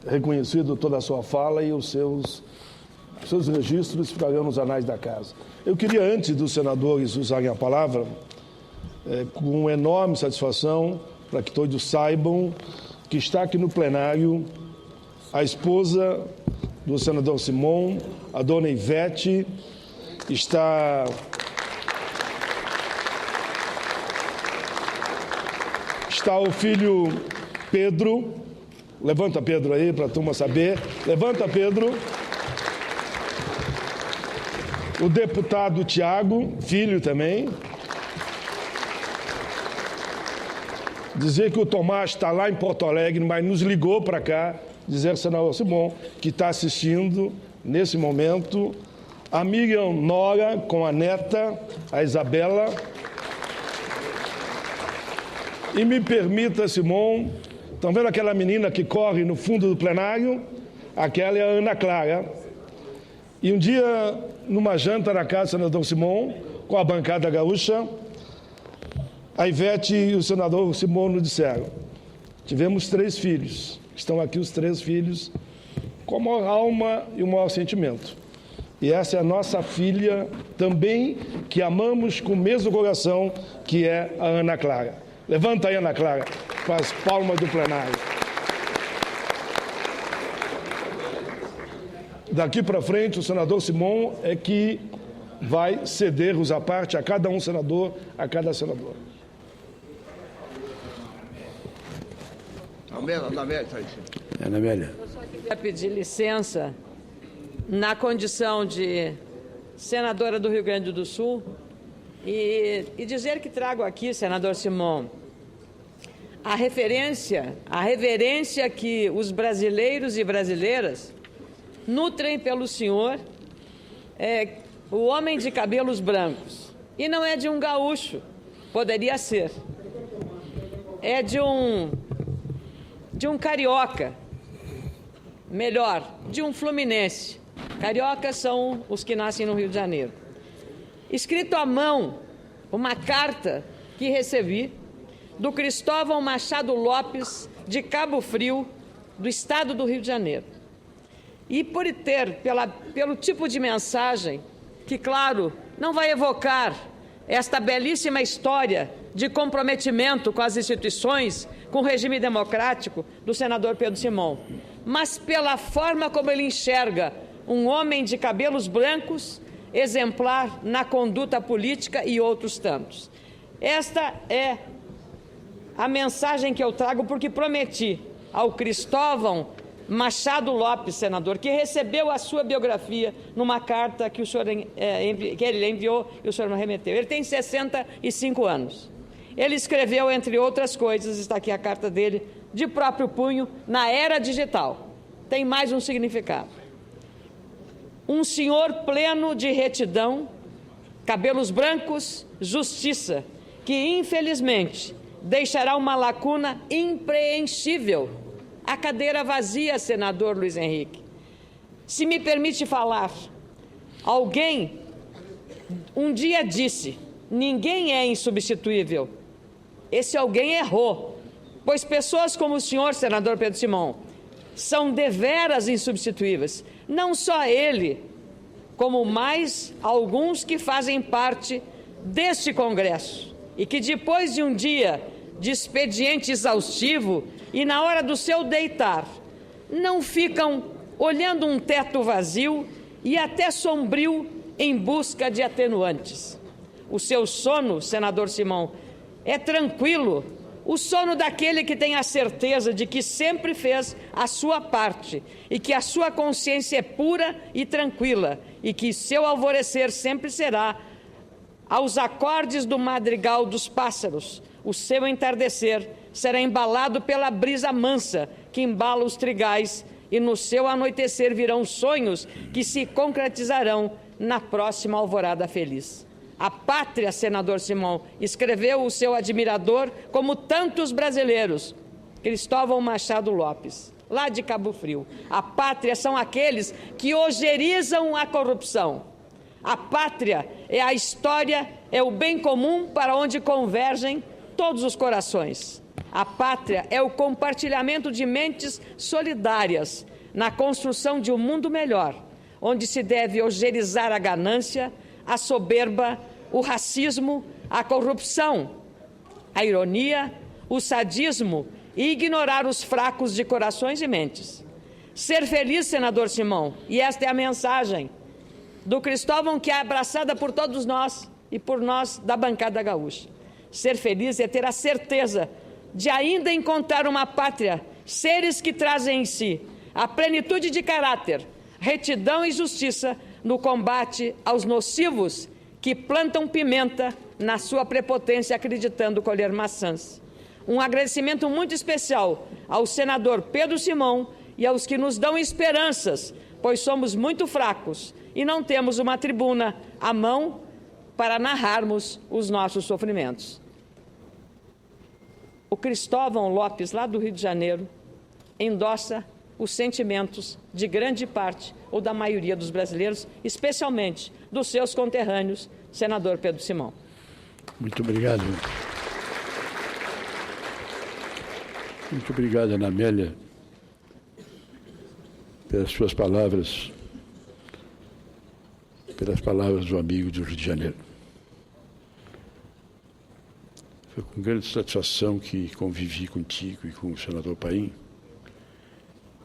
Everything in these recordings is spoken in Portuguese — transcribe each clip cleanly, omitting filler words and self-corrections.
reconhecido toda a sua fala e os seus registros ficarão nos anais da casa. Eu queria, antes dos senadores usarem a palavra, com enorme satisfação, para que todos saibam que está aqui no plenário a esposa do senador Simão, a dona Ivete, está o filho Pedro. Levanta Pedro aí para a turma saber. Levanta Pedro. O deputado Tiago, filho também. Dizer que o Tomás está lá em Porto Alegre, mas nos ligou para cá, dizer ao senador Simão que está assistindo nesse momento. A Miriam Nora com a neta, a Isabela. E me permita, Simão, estão vendo aquela menina que corre no fundo do plenário? Aquela é a Ana Clara. E um dia, numa janta na casa do senador Simão, com a bancada gaúcha, a Ivete e o senador Simão nos disseram: tivemos 3 filhos, estão aqui os 3 filhos, com a maior alma e o maior sentimento. E essa é a nossa filha também, que amamos com o mesmo coração, que é a Ana Clara. Levanta aí, Ana Clara, com as palmas do plenário. Daqui para frente, o senador Simão é que vai ceder os à parte a cada um senador, a cada senador. Ana Amélia. Eu só queria pedir licença, na condição de senadora do Rio Grande do Sul, e dizer que trago aqui, senador Simão, a reverência que os brasileiros e brasileiras nutrem pelo senhor, o homem de cabelos brancos. E não é de um gaúcho, poderia ser. É de um carioca, melhor, de um fluminense. Cariocas são os que nascem no Rio de Janeiro. Escrito à mão, uma carta que recebi do Cristóvão Machado Lopes, de Cabo Frio, do estado do Rio de Janeiro. E pelo tipo de mensagem, que, claro, não vai evocar esta belíssima história de comprometimento com as instituições, com o regime democrático do senador Pedro Simão, mas pela forma como ele enxerga um homem de cabelos brancos, exemplar na conduta política e outros tantos. Esta é a mensagem que eu trago, porque prometi ao Cristóvão Machado Lopes, senador, que recebeu a sua biografia numa carta que que ele enviou e o senhor me remeteu. Ele tem 65 anos. Ele escreveu, entre outras coisas, está aqui a carta dele, de próprio punho, na era digital. Tem mais um significado. Um senhor pleno de retidão, cabelos brancos, justiça, que infelizmente deixará uma lacuna impreenchível. A cadeira vazia, senador Luiz Henrique. Se me permite falar, alguém um dia disse: ninguém é insubstituível. Esse alguém errou, pois pessoas como o senhor, senador Pedro Simão, são deveras insubstituíveis. Não só ele, como mais alguns que fazem parte deste Congresso e que depois de um dia de expediente exaustivo e na hora do seu deitar, não ficam olhando um teto vazio e até sombrio em busca de atenuantes. O seu sono, senador Simão, é tranquilo, o sono daquele que tem a certeza de que sempre fez a sua parte e que a sua consciência é pura e tranquila e que seu alvorecer sempre será aos acordes do madrigal dos pássaros. O seu entardecer será embalado pela brisa mansa que embala os trigais e no seu anoitecer virão sonhos que se concretizarão na próxima alvorada feliz. A pátria, senador Simão, escreveu o seu admirador, como tantos brasileiros, Cristóvão Machado Lopes, lá de Cabo Frio. A pátria são aqueles que ogerizam a corrupção. A pátria é a história, é o bem comum para onde convergem todos os corações. A pátria é o compartilhamento de mentes solidárias na construção de um mundo melhor, onde se deve algerizar a ganância, a soberba, o racismo, a corrupção, a ironia, o sadismo e ignorar os fracos de corações e mentes. Ser feliz, senador Simão, e esta é a mensagem do Cristóvão, que é abraçada por todos nós e por nós da bancada gaúcha. Ser feliz é ter a certeza de ainda encontrar uma pátria, seres que trazem em si a plenitude de caráter, retidão e justiça no combate aos nocivos que plantam pimenta na sua prepotência, acreditando colher maçãs. Um agradecimento muito especial ao senador Pedro Simão e aos que nos dão esperanças, pois somos muito fracos e não temos uma tribuna à mão para narrarmos os nossos sofrimentos. O Cristóvão Lopes, lá do Rio de Janeiro, endossa os sentimentos de grande parte ou da maioria dos brasileiros, especialmente dos seus conterrâneos, senador Pedro Simão. Muito obrigado. Muito obrigado, Ana Amélia, pelas suas palavras, pelas palavras do amigo do Rio de Janeiro. Foi com grande satisfação que convivi contigo e com o senador Paim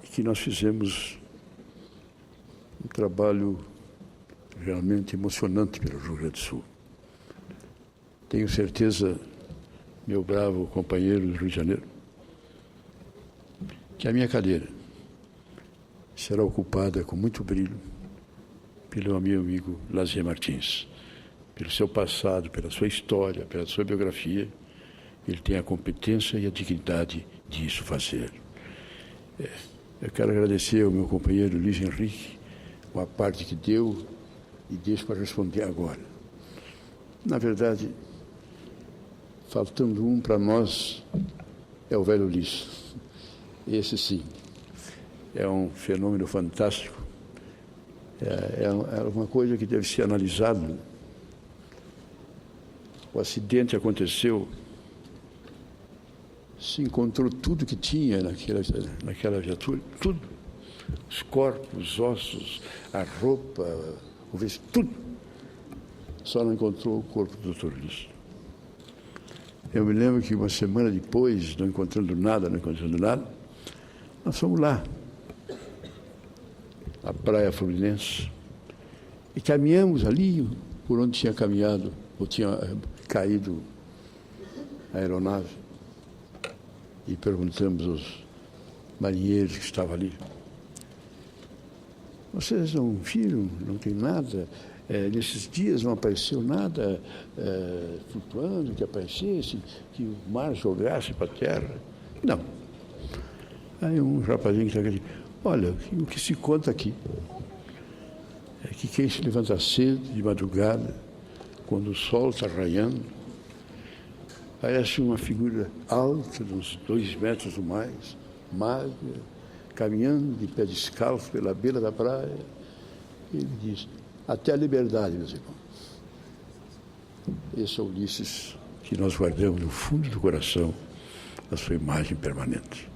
e que nós fizemos um trabalho realmente emocionante pelo Rio Grande do Sul. Tenho certeza, meu bravo companheiro do Rio de Janeiro, que a minha cadeira será ocupada com muito brilho pelo meu amigo Lazier Martins, pelo seu passado, pela sua história, pela sua biografia. Ele tem a competência e a dignidade de isso fazer. Eu quero agradecer ao meu companheiro Luiz Henrique a parte que deu e deixo para responder agora. Na verdade, faltando um para nós, é o velho Ulisses. Esse sim, é um fenômeno fantástico, é uma coisa que deve ser analisada. O acidente aconteceu, se encontrou tudo que tinha naquela viatura, tudo, os corpos, os ossos, a roupa, o vestido, tudo. Só não encontrou o corpo do Dr. Ulisses. Eu me lembro que uma semana depois, não encontrando nada, nós fomos lá, à Praia Fluminense, e caminhamos ali por onde tinha caminhado, ou tinha caído a aeronave, e perguntamos aos marinheiros que estavam ali: vocês não viram, não tem nada? Nesses dias não apareceu nada flutuando, que aparecesse, que o mar jogasse para a terra? Não. Aí um rapazinho que está aqui: olha, o que se conta aqui é que quem se levanta cedo, de madrugada, quando o sol está raiando, parece uma figura alta, de uns 2 metros ou mais, magra, caminhando de pé descalço pela beira da praia. Ele diz: até a liberdade, meus irmãos. Esse é o Ulisses que nós guardamos no fundo do coração, a sua imagem permanente.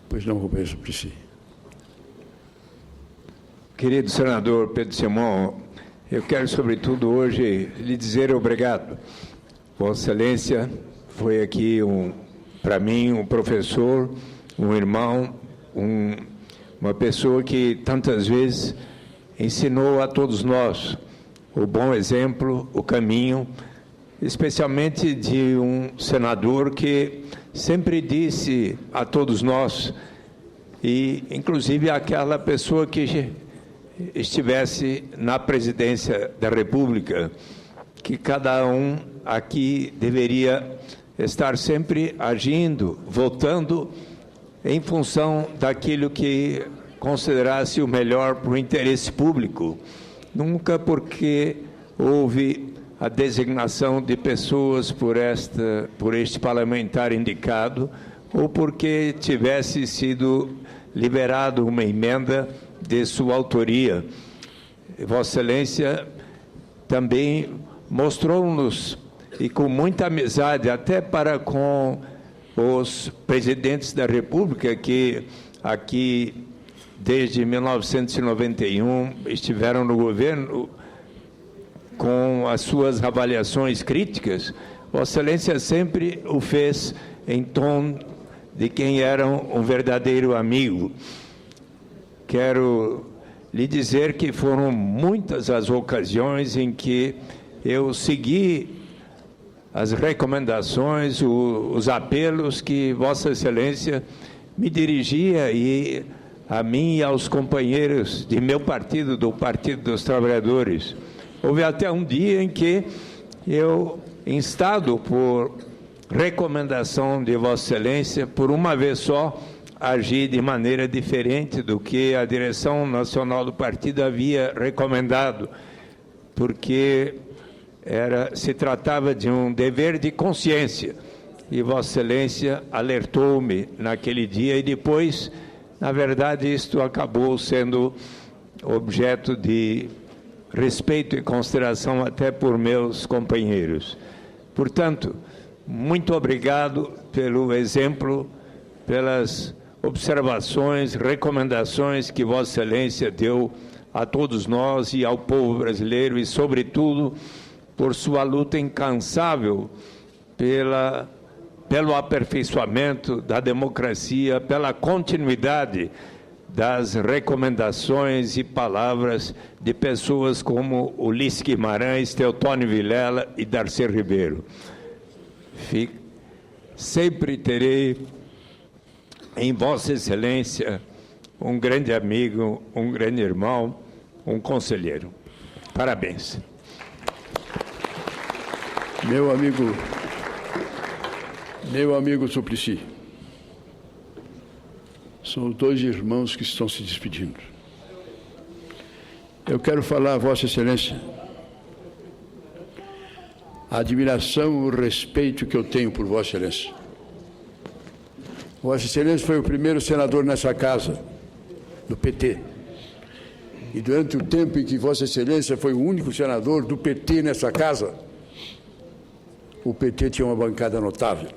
Pois não, companheiro Suplicy. Querido senador Pedro Simão, eu quero, sobretudo, hoje lhe dizer obrigado. Vossa Excelência foi aqui, para mim, um professor, um irmão, uma pessoa que tantas vezes ensinou a todos nós o bom exemplo, o caminho, especialmente de um senador que sempre disse a todos nós, e inclusive aquela pessoa que estivesse na presidência da República, que cada um aqui deveria estar sempre agindo, votando em função daquilo que considerasse o melhor para o interesse público, nunca porque houve a designação de pessoas por este parlamentar indicado ou porque tivesse sido liberado uma emenda de sua autoria. Vossa Excelência também mostrou-nos, e com muita amizade, até para com os presidentes da República que aqui, desde 1991, estiveram no governo com as suas avaliações críticas, Vossa Excelência sempre o fez em tom de quem era um verdadeiro amigo. Quero lhe dizer que foram muitas as ocasiões em que eu segui as recomendações, os apelos que Vossa Excelência me dirigia e a mim e aos companheiros de meu partido, do Partido dos Trabalhadores. Houve até um dia em que eu, instado por recomendação de Vossa Excelência, por uma vez só, agi de maneira diferente do que a direção nacional do partido havia recomendado, porque se tratava de um dever de consciência. E Vossa Excelência alertou-me naquele dia e depois, na verdade, isto acabou sendo objeto de respeito e consideração até por meus companheiros. Portanto, muito obrigado pelo exemplo, pelas observações, recomendações que Vossa Excelência deu a todos nós e ao povo brasileiro e, sobretudo, por sua luta incansável pelo aperfeiçoamento da democracia, pela continuidade das recomendações e palavras de pessoas como Ulisses Guimarães, Teotônio Vilela e Darcy Ribeiro. Sempre terei em Vossa Excelência um grande amigo, um grande irmão, um conselheiro. Parabéns. Meu amigo Suplicy, são os dois irmãos que estão se despedindo. Eu quero falar a Vossa Excelência a admiração e o respeito que eu tenho por Vossa Excelência. Vossa Excelência foi o primeiro senador nessa casa, do PT. E durante o tempo em que Vossa Excelência foi o único senador do PT nessa casa, o PT tinha uma bancada notável,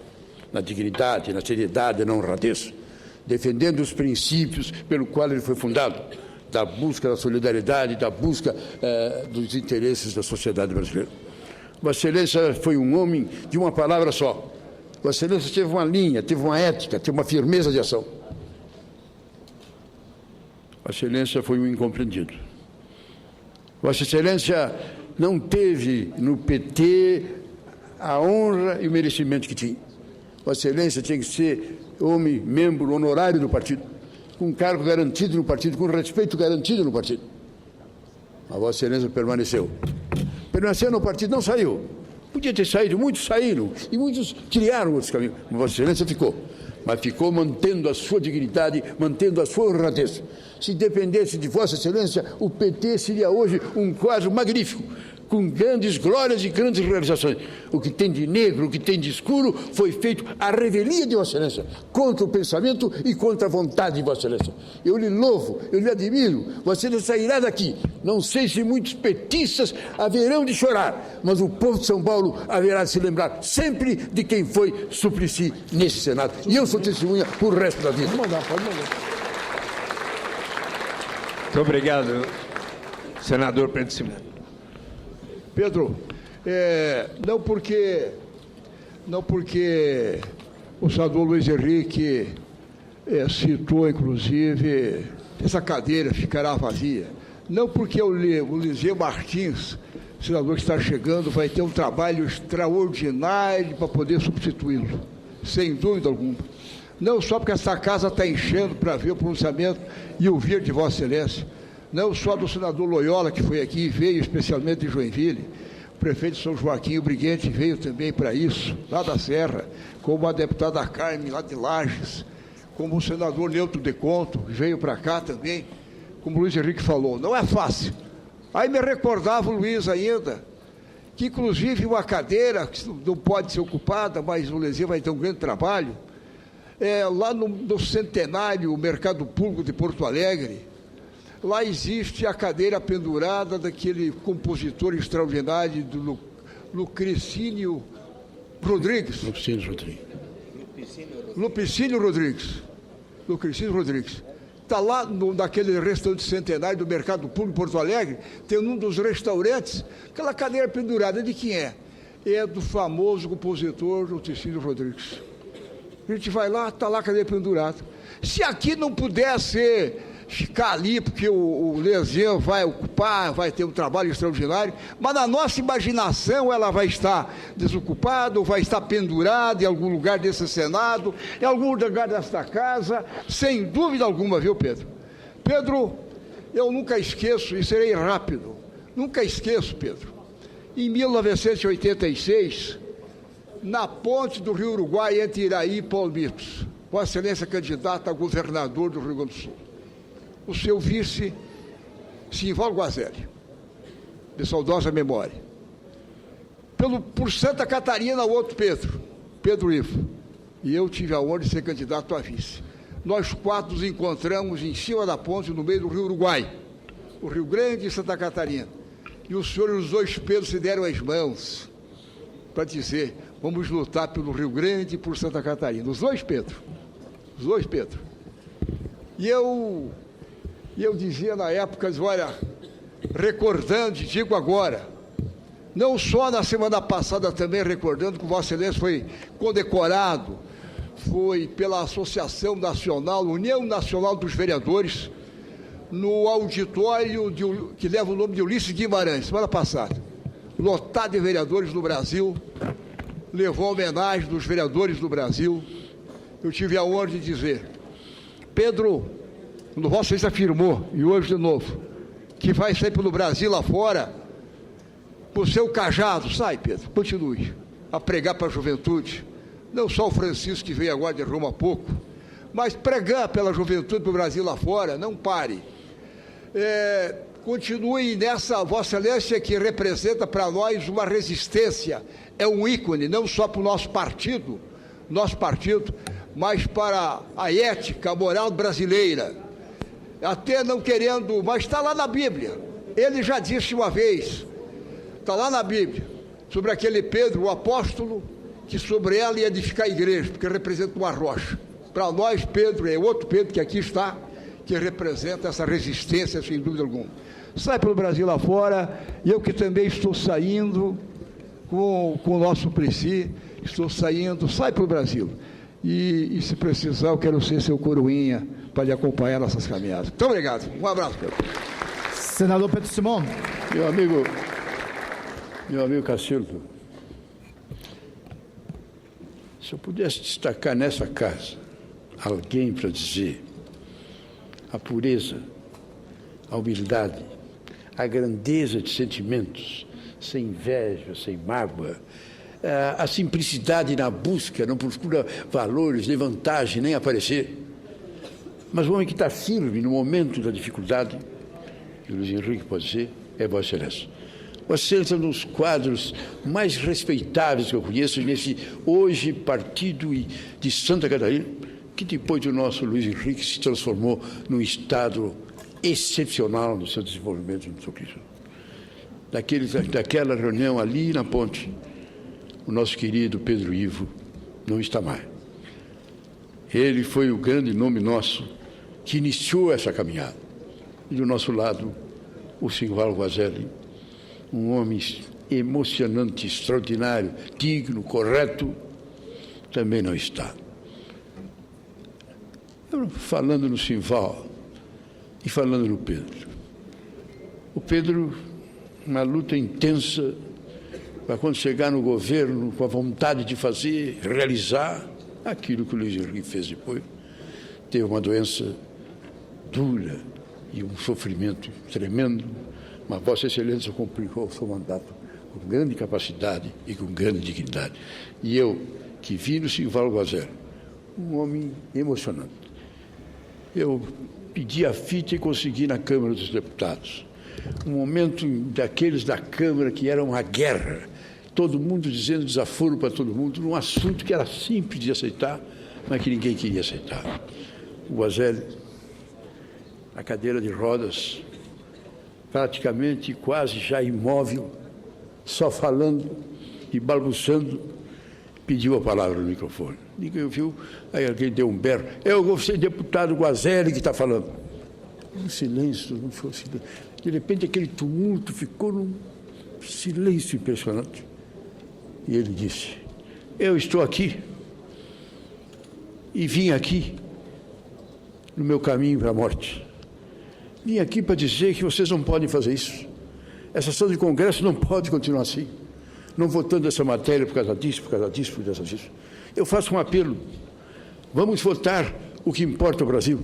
na dignidade, na seriedade, na honradez, defendendo os princípios pelo qual ele foi fundado, da busca da solidariedade, da busca dos interesses da sociedade brasileira. Vossa Excelência foi um homem de uma palavra só. Vossa Excelência teve uma linha, teve uma ética, teve uma firmeza de ação. Vossa Excelência foi um incompreendido. Vossa Excelência não teve no PT a honra e o merecimento que tinha. Vossa Excelência tinha que ser homem, membro honorário do partido, com um cargo garantido no partido, com respeito garantido no partido. Mas Vossa Excelência permaneceu. Permaneceu no partido, não saiu. Podia ter saído, muitos saíram, e muitos criaram outros caminhos. Vossa Excelência ficou, mas ficou mantendo a sua dignidade, mantendo a sua honradez. Se dependesse de Vossa Excelência, o PT seria hoje um quadro magnífico, com grandes glórias e grandes realizações. O que tem de negro, o que tem de escuro, foi feito à revelia de Vossa Excelência, contra o pensamento e contra a vontade de Vossa Excelência. Eu lhe louvo, eu lhe admiro. Vossa Excelência sairá daqui. Não sei se muitos petistas haverão de chorar, mas o povo de São Paulo haverá de se lembrar sempre de quem foi Suplicy nesse Senado. E eu sou testemunha por resto da vida. Pode mandar. Muito obrigado, senador Pedro Simão. Pedro, não porque o senador Luiz Henrique citou, inclusive, essa cadeira ficará vazia, não porque o Liseu Martins, senador que está chegando, vai ter um trabalho extraordinário para poder substituí-lo, sem dúvida alguma. Não só porque essa casa está enchendo para ver o pronunciamento e ouvir de Vossa Excelência, não só do senador Loyola, que foi aqui e veio especialmente de Joinville, o prefeito de São Joaquim, o Briguente, veio também para isso, lá da Serra, como a deputada Carmen, lá de Lages, como o senador Neutro de Conto, que veio para cá também, como o Luiz Henrique falou, não é fácil. Aí me recordava o Luiz ainda, que inclusive uma cadeira, que não pode ser ocupada, mas o Lezê vai ter um grande trabalho, lá no Centenário, o Mercado Público de Porto Alegre, lá existe a cadeira pendurada daquele compositor extraordinário do Lucricínio Rodrigues. Lupicínio Rodrigues. Lupicínio Rodrigues. Está lá naquele restaurante centenário do Mercado Público Porto Alegre, tem um dos restaurantes, aquela cadeira pendurada, de quem é? É do famoso compositor Lupicínio Rodrigues. A gente vai lá, está lá a cadeira pendurada. Se aqui não pudesse ficar ali, porque o Lezian vai ocupar, vai ter um trabalho extraordinário, mas na nossa imaginação ela vai estar desocupada, ou vai estar pendurada em algum lugar desse Senado, em algum lugar desta casa, sem dúvida alguma, viu, Pedro? Pedro, eu nunca esqueço, e serei rápido, nunca esqueço, Pedro, em 1986, na ponte do Rio Uruguai, entre Iraí e Palmitos, Vossa Excelência candidata a governador do Rio Grande do Sul, o seu vice, Simval Guazelli, de saudosa memória. Por Santa Catarina, o outro Pedro Ivo, e eu tive a honra de ser candidato a vice. Nós quatro nos encontramos em cima da ponte, no meio do Rio Uruguai, o Rio Grande e Santa Catarina. E os senhores, os dois Pedros, se deram as mãos para dizer: vamos lutar pelo Rio Grande e por Santa Catarina. Os dois Pedro. E eu dizia na época, olha, recordando, digo agora, não só na semana passada também recordando que o Vossa Excelência foi condecorado, foi pela Associação Nacional, União Nacional dos Vereadores, no auditório que leva o nome de Ulisses Guimarães, semana passada, lotado de vereadores do Brasil, levou a homenagem dos vereadores do Brasil. Eu tive a honra de dizer: Pedro, quando Vossa Excelência afirmou, e hoje de novo, que vai sair pelo Brasil lá fora, o seu cajado, sai, Pedro, continue a pregar para a juventude, não só o Francisco que veio agora de Roma há pouco, mas pregar pela juventude para o Brasil lá fora, não pare. Continue nessa, Vossa Excelência, que representa para nós uma resistência, é um ícone, não só para o nosso partido, mas para a ética, a moral brasileira. Até não querendo, mas está lá na Bíblia. Ele já disse uma vez, está lá na Bíblia, sobre aquele Pedro, o apóstolo, que sobre ela ia edificar a igreja, porque representa uma rocha. Para nós, Pedro, é outro Pedro que aqui está, que representa essa resistência, sem dúvida alguma. Sai pelo Brasil lá fora, e eu que também estou saindo com o nosso Preci, sai pelo Brasil. E se precisar, eu quero ser seu coroinha para lhe acompanhar nessas caminhadas. Muito obrigado. Um abraço, Pedro. Senador Pedro Simão. Meu amigo Cacildo, se eu pudesse destacar nessa casa alguém para dizer a pureza, a humildade, a grandeza de sentimentos, sem inveja, sem mágoa, a simplicidade na busca, não procura valores, nem vantagem, nem aparecer. Mas o homem que está firme no momento da dificuldade, e o Luiz Henrique pode ser, é Vossa Excelência. Vossa Excelência é um dos quadros mais respeitáveis que eu conheço nesse hoje partido de Santa Catarina, que depois do nosso Luiz Henrique se transformou num estado excepcional no seu desenvolvimento no seu Cristo. Daquela reunião ali na ponte, o nosso querido Pedro Ivo não está mais. Ele foi o grande nome nosso que iniciou essa caminhada. E do nosso lado, o Simval Guazelli, um homem emocionante, extraordinário, digno, correto, também não está. Falando no Simval e falando no Pedro. O Pedro, uma luta intensa para quando chegar no governo, com a vontade de fazer, realizar aquilo que o Luiz Henrique fez depois. Teve uma doença dura e um sofrimento tremendo, mas Vossa Excelência cumpriu o seu mandato com grande capacidade e com grande dignidade. E eu, que vi no Simval Guazelli, um homem emocionante, eu pedi a fita e consegui na Câmara dos Deputados. Um momento daqueles da Câmara que era uma guerra, todo mundo dizendo desaforo para todo mundo, num assunto que era simples de aceitar, mas que ninguém queria aceitar. O Guazelli, a cadeira de rodas, praticamente quase já imóvel, só falando e balbuciando, pediu a palavra no microfone. Ninguém ouviu, aí alguém deu um berro. Eu vou ser deputado Guazelli que está falando. Um silêncio, não foi silêncio. De repente aquele tumulto ficou num silêncio impressionante. E ele disse, eu estou aqui e vim aqui no meu caminho para a morte. Vim aqui para dizer que vocês não podem fazer isso. Essa sessão de Congresso não pode continuar assim. Não votando essa matéria por causa disso, por causa disso, por causa disso. Eu faço um apelo. Vamos votar o que importa ao Brasil.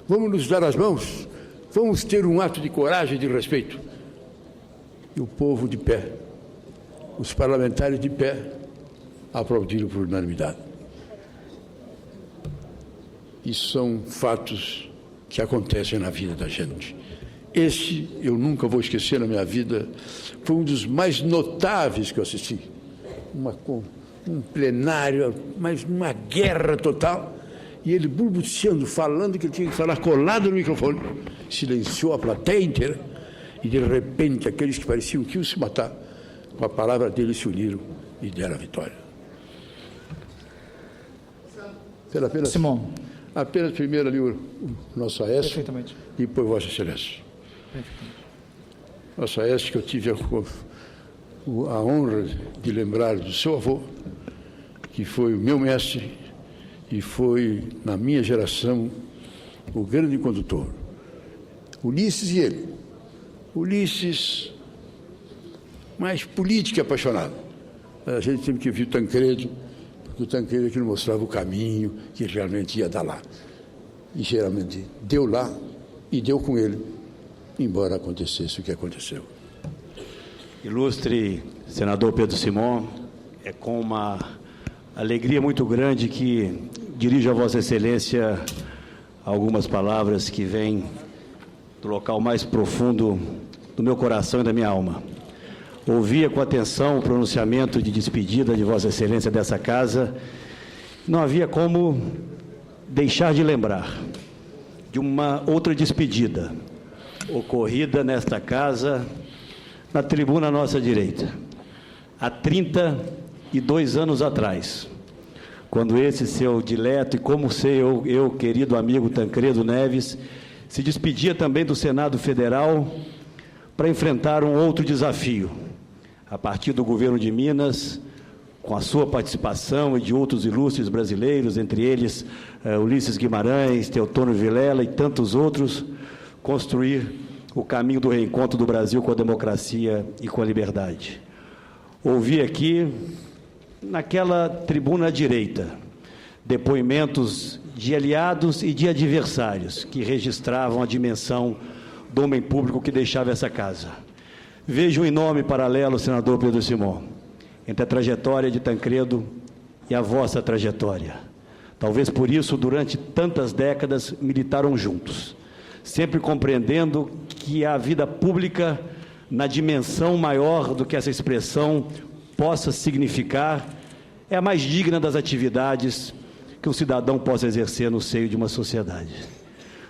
Vamos nos dar as mãos. Vamos ter um ato de coragem e de respeito. E o povo de pé, os parlamentares de pé, aplaudiram por unanimidade. Isso são fatos que acontecem na vida da gente. Esse, eu nunca vou esquecer na minha vida, foi um dos mais notáveis que eu assisti. Um plenário, mas uma guerra total. E ele balbuciando, falando que ele tinha que falar colado no microfone. Silenciou a plateia inteira. E, de repente, aqueles que pareciam que iam se matar, com a palavra dele se uniram e deram a vitória. Apenas primeiro ali o nosso Aécio. Perfeitamente. E depois Vossa Excelência. Nosso Aécio, que eu tive a honra de lembrar do seu avô, que foi o meu mestre e foi, na minha geração, o grande condutor. Ulisses e ele. Ulisses, mais político e apaixonado. A gente sempre que viu Tancredo, porque o Tancredo é que nos mostrava o caminho que realmente ia dar lá. E geralmente deu lá e deu com ele, embora acontecesse o que aconteceu. Ilustre senador Pedro Simon, é com uma alegria muito grande que dirijo a Vossa Excelência algumas palavras que vêm do local mais profundo do meu coração e da minha alma. Ouvia com atenção o pronunciamento de despedida de Vossa Excelência dessa casa. Não havia como deixar de lembrar de uma outra despedida ocorrida nesta casa, na tribuna à nossa direita, há 32 anos atrás, quando esse seu dileto e como seu eu querido amigo Tancredo Neves se despedia também do Senado Federal para enfrentar um outro desafio, a partir do governo de Minas, com a sua participação e de outros ilustres brasileiros, entre eles Ulisses Guimarães, Teotônio Vilela e tantos outros, construir o caminho do reencontro do Brasil com a democracia e com a liberdade. Ouvi aqui, naquela tribuna à direita, depoimentos de aliados e de adversários que registravam a dimensão do homem público que deixava essa casa. Vejo um enorme paralelo, senador Pedro Simon, entre a trajetória de Tancredo e a vossa trajetória. Talvez por isso, durante tantas décadas, militaram juntos, sempre compreendendo que a vida pública, na dimensão maior do que essa expressão possa significar, é a mais digna das atividades que um cidadão possa exercer no seio de uma sociedade.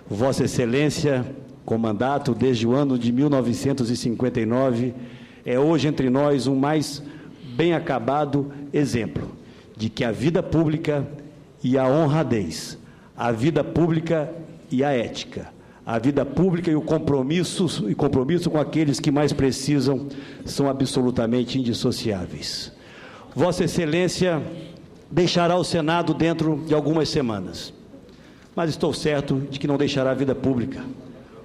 Vossa Excelência, com mandato desde o ano de 1959, é hoje entre nós um mais bem acabado exemplo de que a vida pública e a honradez, a vida pública e a ética, a vida pública e o compromisso com aqueles que mais precisam são absolutamente indissociáveis. Vossa Excelência deixará o Senado dentro de algumas semanas, mas estou certo de que não deixará a vida pública,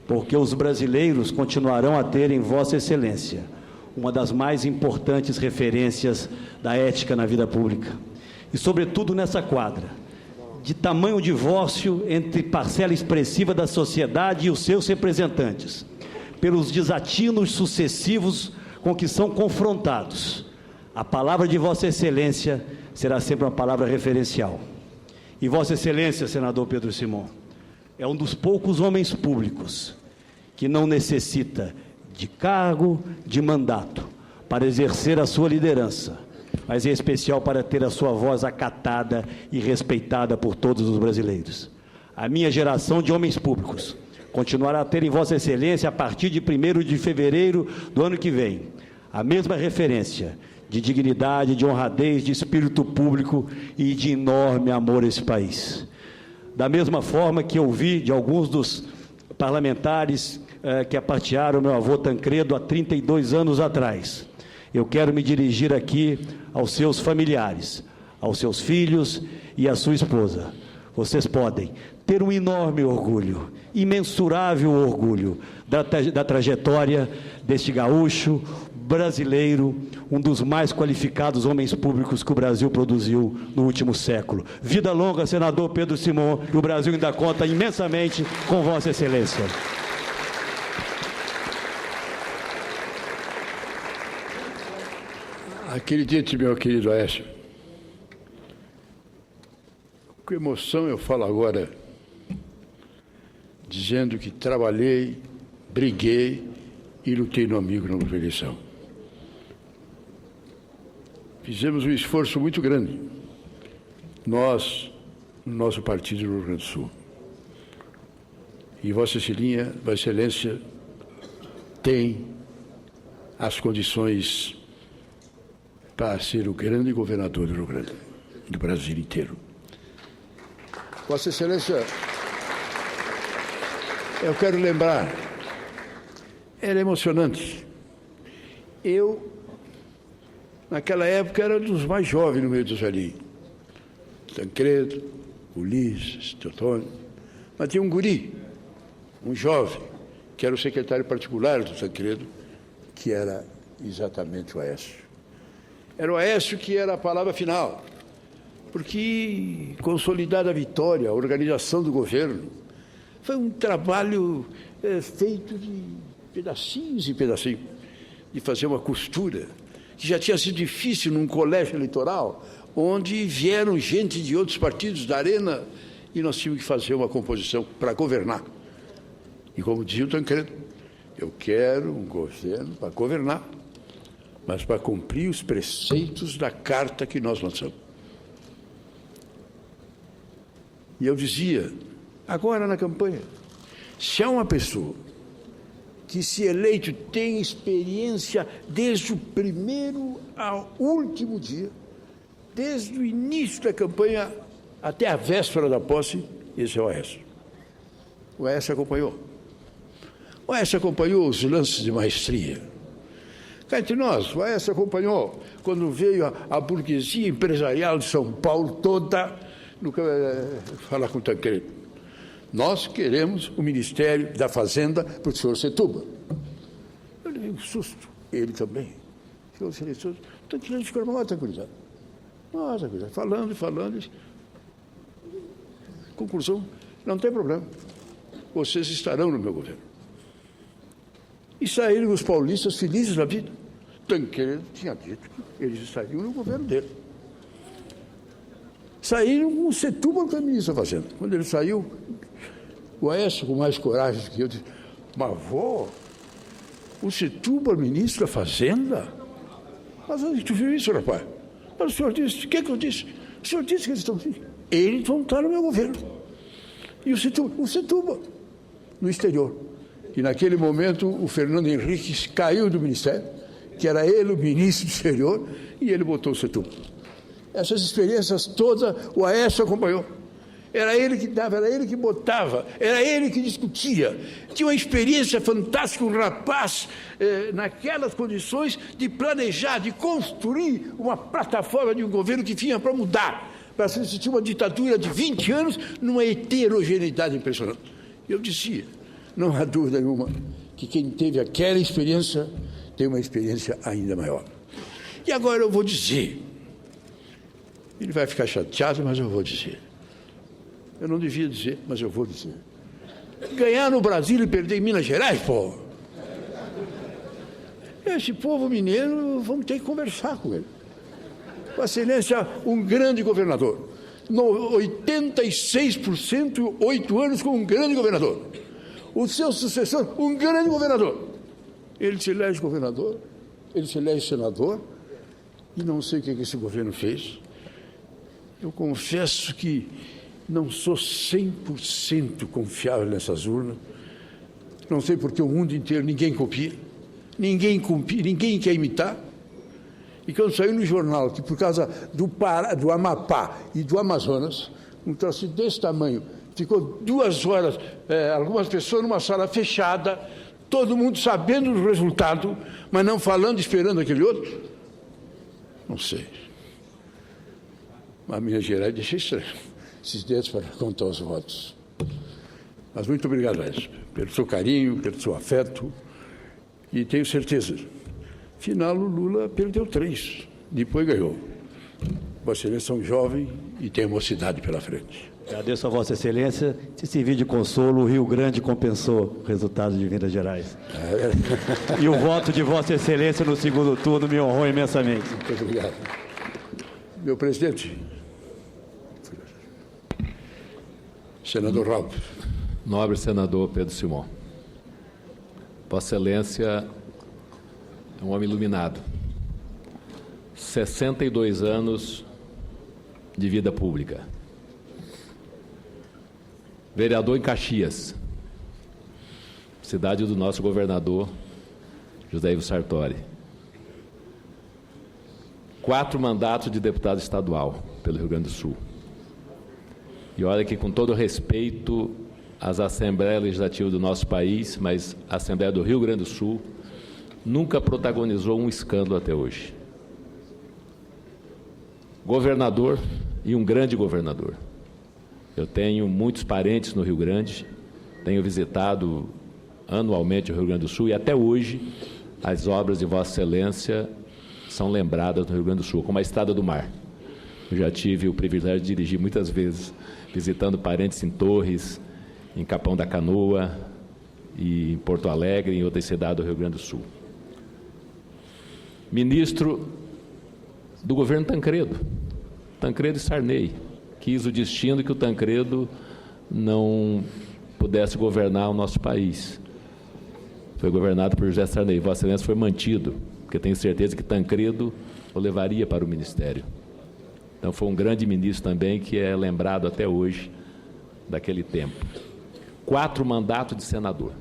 porque os brasileiros continuarão a ter em Vossa Excelência uma das mais importantes referências da ética na vida pública, e sobretudo nessa quadra, de tamanho divórcio entre parcela expressiva da sociedade e os seus representantes, pelos desatinos sucessivos com que são confrontados. A palavra de Vossa Excelência será sempre uma palavra referencial. E Vossa Excelência, senador Pedro Simon, é um dos poucos homens públicos que não necessita de cargo, de mandato, para exercer a sua liderança, mas em especial para ter a sua voz acatada e respeitada por todos os brasileiros. A minha geração de homens públicos continuará a ter em Vossa Excelência, a partir de 1º de fevereiro do ano que vem, a mesma referência de dignidade, de honradez, de espírito público e de enorme amor a esse país. Da mesma forma que eu vi de alguns dos parlamentares que apartearam meu avô Tancredo há 32 anos atrás, eu quero me dirigir aqui aos seus familiares, aos seus filhos e à sua esposa. Vocês podem ter um enorme orgulho, imensurável orgulho da trajetória deste gaúcho brasileiro, um dos mais qualificados homens públicos que o Brasil produziu no último século. Vida longa, senador Pedro Simão, e o Brasil ainda conta imensamente com Vossa Excelência. Acredite, meu querido Aécio, com emoção eu falo agora, dizendo que trabalhei, briguei e lutei no amigo na última eleição. Fizemos um esforço muito grande, nós, no nosso partido do Rio Grande do Sul. E Vossa Excelência tem as condições para ser o grande governador do Rio Grande, do Brasil inteiro. Vossa Excelência, eu quero lembrar, era emocionante. Eu, naquela época, era um dos mais jovens no meio dos velhinhos. Tancredo, Ulisses, Teotônio. Mas tinha um guri, um jovem, que era o secretário particular do Tancredo, que era exatamente o Aécio. Era o Aécio que era a palavra final, porque consolidada a vitória, a organização do governo, foi um trabalho feito de pedacinhos e pedacinhos, de fazer uma costura, que já tinha sido difícil num colégio eleitoral, onde vieram gente de outros partidos da arena e nós tínhamos que fazer uma composição para governar. E como dizia o Tancredo, eu quero um governo para governar, mas para cumprir os preceitos da carta que nós lançamos. E eu dizia, agora na campanha, se há uma pessoa que, se eleito, tem experiência desde o primeiro ao último dia, desde o início da campanha até a véspera da posse, esse é o Aécio. O Aécio acompanhou. O Aécio acompanhou os lances de maestria. Cá entre nós, o Aécio acompanhou quando veio a burguesia empresarial de São Paulo toda falar com o Tancredo. Nós queremos o Ministério da Fazenda para o senhor Setúbal. Eu levei um susto, ele também. O senhor Setúbal, Tancredo ficou mal tranquilizado. Nossa, falando. Conclusão, não tem problema. Vocês estarão no meu governo. E saíram os paulistas felizes da vida. Tancredo tinha dito que eles estariam no governo dele. Saíram com o Setúbal, que é ministro da Fazenda. Quando ele saiu, o Aécio, com mais coragem do que eu, disse, mas vô, o Setúbal, ministro da Fazenda? Mas onde tu viu isso, rapaz? Mas o senhor disse, o que eu disse? O senhor disse que eles estão aqui. Eles vão estar no meu governo. E o Setúbal, no exterior. E naquele momento o Fernando Henrique caiu do ministério, que era ele o ministro do exterior, e ele botou o Setúbal. Essas experiências todas o Aécio acompanhou. Era ele que dava, era ele que botava, era ele que discutia. Tinha uma experiência fantástica, um rapaz, naquelas condições de planejar, de construir uma plataforma de um governo que vinha para mudar, para assistir uma ditadura de 20 anos numa heterogeneidade impressionante. Eu dizia, não há dúvida nenhuma que quem teve aquela experiência tem uma experiência ainda maior. E agora eu vou dizer, ele vai ficar chateado, mas eu vou dizer. Eu não devia dizer, mas eu vou dizer. Ganhar no Brasil e perder em Minas Gerais, pô. Esse povo mineiro, vamos ter que conversar com ele. Vossa Excelência, um grande governador. 86%, 8 anos com um grande governador. O seu sucessor, um grande governador. Ele se elege governador, ele se elege senador, e não sei o que esse governo fez. Eu confesso que não sou 100% confiável nessas urnas. Não sei porque o mundo inteiro ninguém copia, ninguém quer imitar. E quando saiu no jornal que por causa do Amapá e do Amazonas, um troço desse tamanho, ficou 2 horas, algumas pessoas numa sala fechada, todo mundo sabendo do resultado, mas não falando, esperando aquele outro. Não sei. Mas Minas Gerais deixa estranho esses dedos para contar os votos. Mas muito obrigado, Aécio, pelo seu carinho, pelo seu afeto. E tenho certeza, afinal o Lula perdeu 3, depois ganhou. Vossa Excelência é um jovem e tem mocidade pela frente. Agradeço a Vossa Excelência. Se servir de consolo, o Rio Grande compensou o resultado de Minas Gerais. E o voto de Vossa Excelência no segundo turno me honrou imensamente. Muito obrigado. Meu presidente, senador Raul. Nobre senador Pedro Simão, Vossa Excelência é um homem iluminado. 62 anos de vida pública. Vereador em Caxias, cidade do nosso governador José Ivo Sartori. 4 mandatos de deputado estadual pelo Rio Grande do Sul. E olha que, com todo respeito às Assembleias Legislativas do nosso país, mas a Assembleia do Rio Grande do Sul nunca protagonizou um escândalo até hoje. Governador e um grande governador. Eu tenho muitos parentes no Rio Grande, tenho visitado anualmente o Rio Grande do Sul e até hoje as obras de Vossa Excelência são lembradas no Rio Grande do Sul, como a Estrada do Mar. Eu já tive o privilégio de dirigir muitas vezes, visitando parentes em Torres, em Capão da Canoa, e em Porto Alegre e em outras cidades do Rio Grande do Sul. Ministro do governo Tancredo e Sarney, quis o destino que o Tancredo não pudesse governar o nosso país. Foi governado por José Sarney. Vossa Excelência foi mantido, porque tenho certeza que Tancredo o levaria para o ministério. Então foi um grande ministro também, que é lembrado até hoje daquele tempo. 4 mandatos de senador,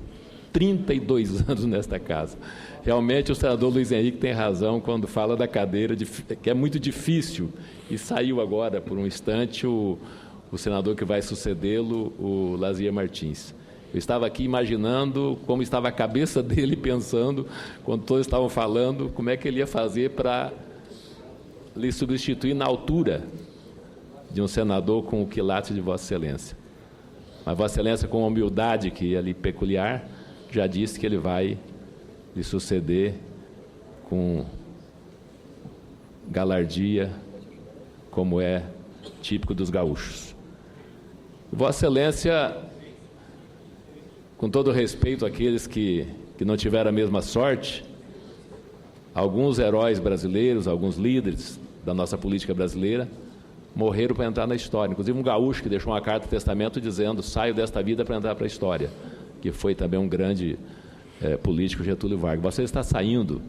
32 anos nesta casa. Realmente o senador Luiz Henrique tem razão quando fala da cadeira, que é muito difícil, e saiu agora, por um instante, o senador que vai sucedê-lo, o Lazier Martins. Eu estava aqui imaginando como estava a cabeça dele, pensando, quando todos estavam falando, como é que ele ia fazer para lhe substituir na altura de um senador com o quilate de Vossa Excelência. Mas Vossa Excelência, com a humildade que é ali peculiar, já disse que ele vai lhe suceder com galardia, como é típico dos gaúchos. Vossa Excelência, com todo respeito àqueles que não tiveram a mesma sorte, alguns heróis brasileiros, alguns líderes da nossa política brasileira, morreram para entrar na história. Inclusive um gaúcho que deixou uma carta de testamento dizendo: saio desta vida para entrar para a história, que foi também um grande político, Getúlio Vargas. Você está saindo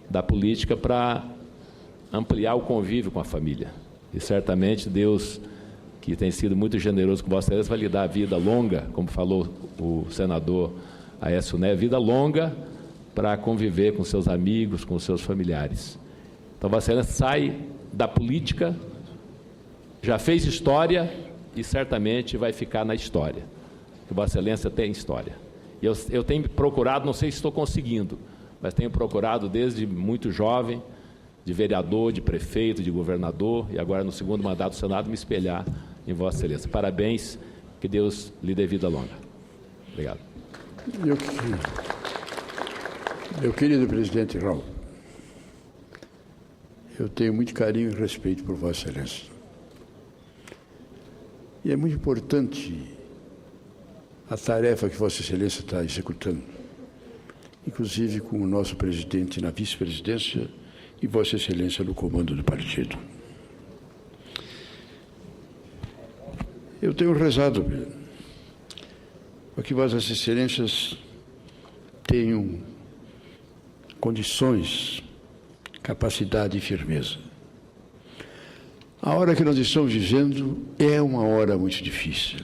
da política para ampliar o convívio com a família. E certamente Deus, que tem sido muito generoso com Vossa Excelência, vai lhe dar vida longa, como falou o senador Aécio Neves, vida longa para conviver com seus amigos, com seus familiares. Então, Vossa Excelência sai da política, já fez história e certamente vai ficar na história. Que Vossa Excelência tem história. E eu tenho procurado, não sei se estou conseguindo, mas tenho procurado desde muito jovem, de vereador, de prefeito, de governador, e agora no segundo mandato do Senado, me espelhar em Vossa Excelência. Parabéns, que Deus lhe dê vida longa. Obrigado. Meu querido presidente Raul, eu tenho muito carinho e respeito por Vossa Excelência. E é muito importante a tarefa que Vossa Excelência está executando, inclusive com o nosso presidente na vice-presidência e Vossa Excelência no comando do partido. Eu tenho rezado para que Vossas Excelências tenham condições, capacidade e firmeza. A hora que nós estamos vivendo é uma hora muito difícil.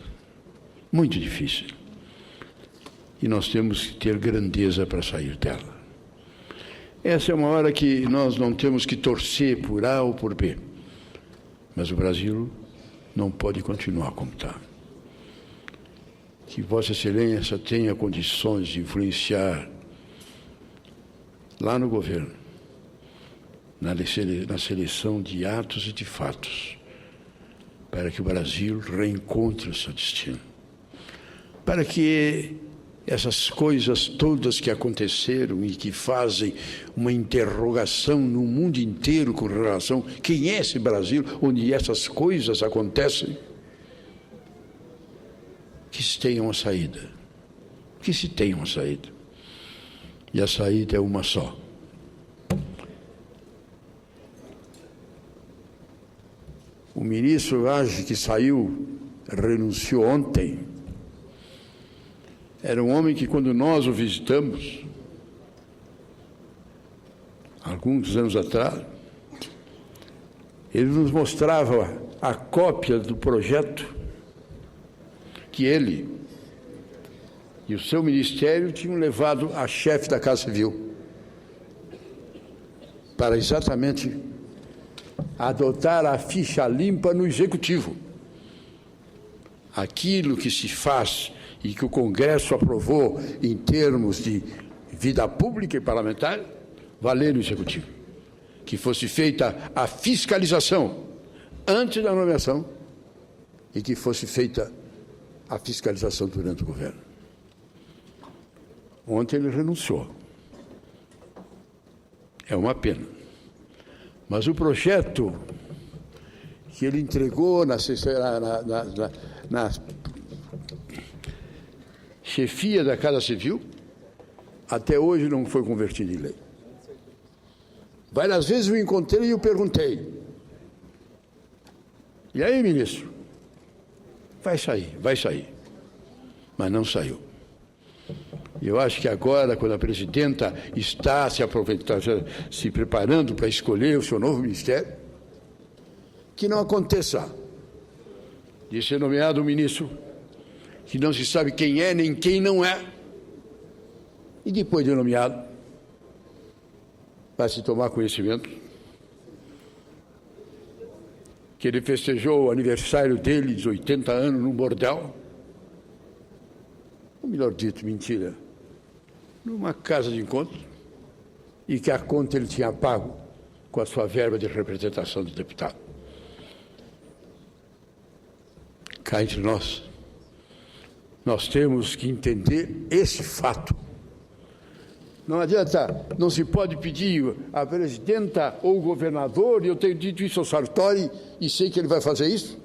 Muito difícil. E nós temos que ter grandeza para sair dela. Essa é uma hora que nós não temos que torcer por A ou por B. Mas o Brasil não pode continuar como está. Que Vossa Excelência tenha condições de influenciar lá no governo, na seleção de atos e de fatos, para que o Brasil reencontre o seu destino. Para que essas coisas todas que aconteceram e que fazem uma interrogação no mundo inteiro com relação a quem é esse Brasil, onde essas coisas acontecem, que se tenha uma saída. Que se tenha uma saída. E a saída é uma só. O ministro Lage, que saiu, renunciou ontem, era um homem que, quando nós o visitamos, alguns anos atrás, ele nos mostrava a cópia do projeto que ele e o seu ministério tinham levado à chefe da Casa Civil para exatamente adotar a ficha limpa no Executivo. Aquilo que se faz e que o Congresso aprovou em termos de vida pública e parlamentar, valer no Executivo. Que fosse feita a fiscalização antes da nomeação e que fosse feita a fiscalização durante o governo. Ontem ele renunciou. É uma pena. Mas o projeto que ele entregou na chefia da Casa Civil, até hoje não foi convertido em lei. Várias vezes eu encontrei e eu perguntei: e aí, ministro? Vai sair. Mas não saiu. Eu acho que agora, quando a presidenta está se preparando para escolher o seu novo ministério, que não aconteça de ser nomeado um ministro que não se sabe quem é nem quem não é, e depois de nomeado, vai se tomar conhecimento que ele festejou o aniversário dele de 80 anos num bordel, ou melhor dito, mentira, numa casa de encontro, e que a conta ele tinha pago com a sua verba de representação de deputado. Cá entre nós temos que entender esse fato. Não adianta, não se pode pedir à presidenta ou o governador, e eu tenho dito isso ao Sartori e sei que ele vai fazer isso,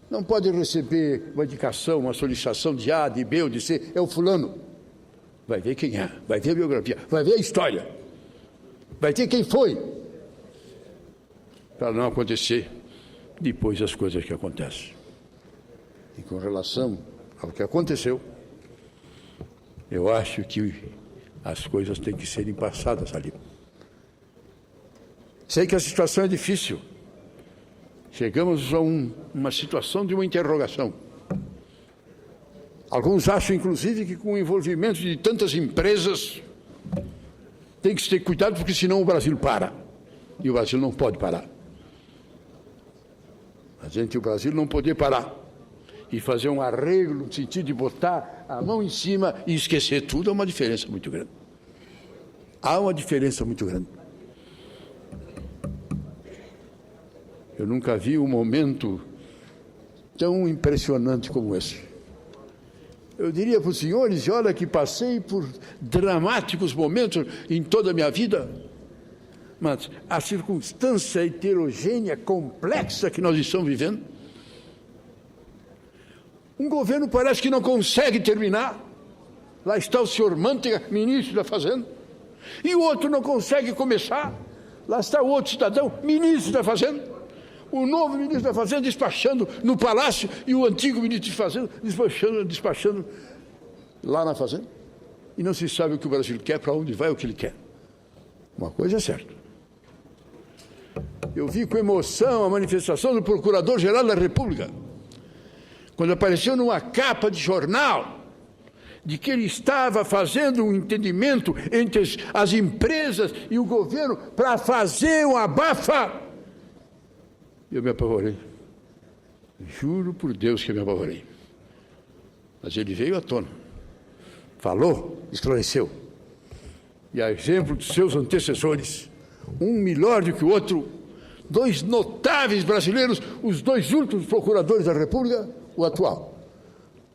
não pode receber uma indicação, uma solicitação de A, de B ou de C, é o fulano. Vai ver quem é, vai ver a biografia, vai ver a história, vai ver quem foi, para não acontecer depois as coisas que acontecem. E com relação ao que aconteceu, eu acho que as coisas têm que serem passadas ali. Sei que a situação é difícil. Chegamos a uma situação de uma interrogação. Alguns acham, inclusive, que com o envolvimento de tantas empresas tem que se ter cuidado, porque senão o Brasil para. E o Brasil não pode parar. O Brasil não poder parar e fazer um arreglo no sentido de botar a mão em cima e esquecer tudo, é uma diferença muito grande. Há uma diferença muito grande. Eu nunca vi um momento tão impressionante como esse. Eu diria para os senhores, olha que passei por dramáticos momentos em toda a minha vida, mas a circunstância heterogênea, complexa que nós estamos vivendo, um governo parece que não consegue terminar. Lá está o senhor Mantega, ministro da Fazenda, e o outro não consegue começar. Lá está o outro cidadão, ministro da Fazenda. O novo ministro da Fazenda despachando no Palácio e o antigo ministro de Fazenda despachando lá na Fazenda. E não se sabe o que o Brasil quer, para onde vai, o que ele quer. Uma coisa é certa. Eu vi com emoção a manifestação do Procurador-Geral da República, quando apareceu numa capa de jornal, de que ele estava fazendo um entendimento entre as empresas e o governo para fazer um abafa. Eu me apavorei. Juro por Deus que eu me apavorei. Mas ele veio à tona. Falou, esclareceu. E a exemplo dos seus antecessores, um melhor do que o outro, dois notáveis brasileiros, os dois últimos procuradores da República, o atual.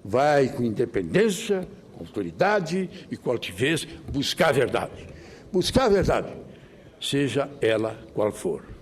Vai com independência, com autoridade e com altivez buscar a verdade. Buscar a verdade, seja ela qual for.